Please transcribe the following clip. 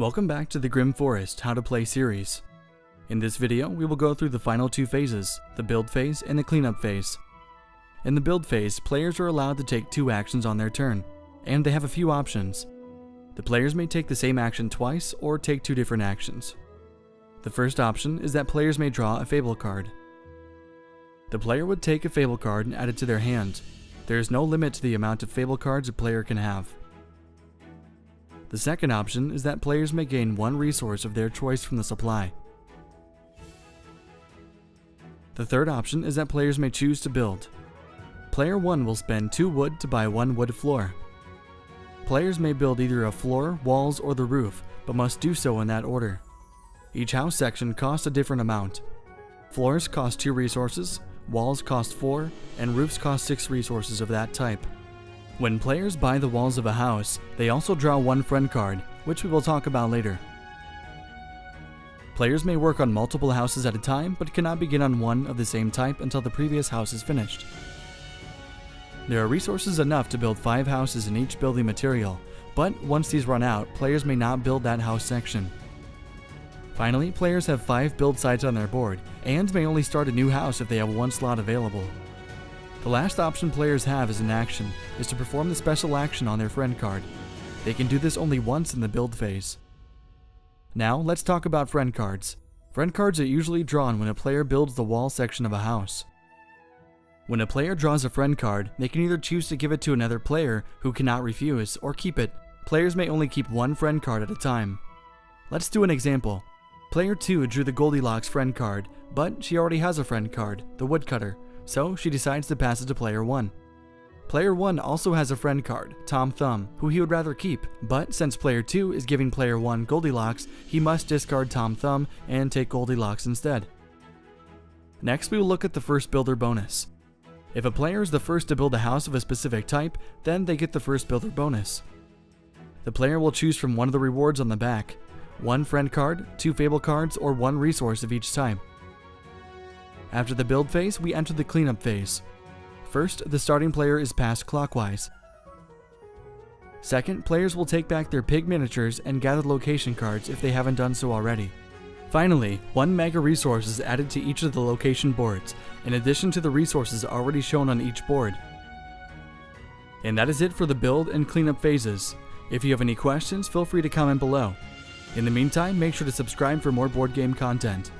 Welcome back to the Grimm Forest How to Play series. In this video, we will go through the final two phases, the build phase and the cleanup phase. In the build phase, players are allowed to take 2 actions on their turn, and they have a few options. The players may take the same action twice or take 2 different actions. The first option is that players may draw a fable card. The player would take a fable card and add it to their hand. There is no limit to the amount of fable cards a player can have. The second option is that players may gain 1 resource of their choice from the supply. The third option is that players may choose to build. Player 1 will spend 2 wood to buy 1 wood floor. Players may build either a floor, walls, or the roof, but must do so in that order. Each house section costs a different amount. Floors cost 2 resources, walls cost 4, and roofs cost 6 resources of that type. When players buy the walls of a house, they also draw 1 friend card, which we will talk about later. Players may work on multiple houses at a time, but cannot begin on one of the same type until the previous house is finished. There are resources enough to build 5 houses in each building material, but once these run out, players may not build that house section. Finally, players have 5 build sites on their board, and may only start a new house if they have 1 slot available. The last option players have as an action is to perform the special action on their friend card. They can do this only once in the build phase. Now, let's talk about friend cards. Friend cards are usually drawn when a player builds the wall section of a house. When a player draws a friend card, they can either choose to give it to another player who cannot refuse, or keep it. Players may only keep 1 friend card at a time. Let's do an example. Player 2 drew the Goldilocks friend card, but she already has a friend card, the Woodcutter, so she decides to pass it to Player 1. Player 1 also has a friend card, Tom Thumb, who he would rather keep, but since Player 2 is giving Player 1 Goldilocks, he must discard Tom Thumb and take Goldilocks instead. Next, we will look at the first builder bonus. If a player is the first to build a house of a specific type, then they get the first builder bonus. The player will choose from one of the rewards on the back: 1 friend card, 2 fable cards, or 1 resource of each type. After the build phase, we enter the cleanup phase. First, the starting player is passed clockwise. Second, players will take back their pig miniatures and gather location cards if they haven't done so already. Finally, 1 mega resource is added to each of the location boards, in addition to the resources already shown on each board. And that is it for the build and cleanup phases. If you have any questions, feel free to comment below. In the meantime, make sure to subscribe for more board game content.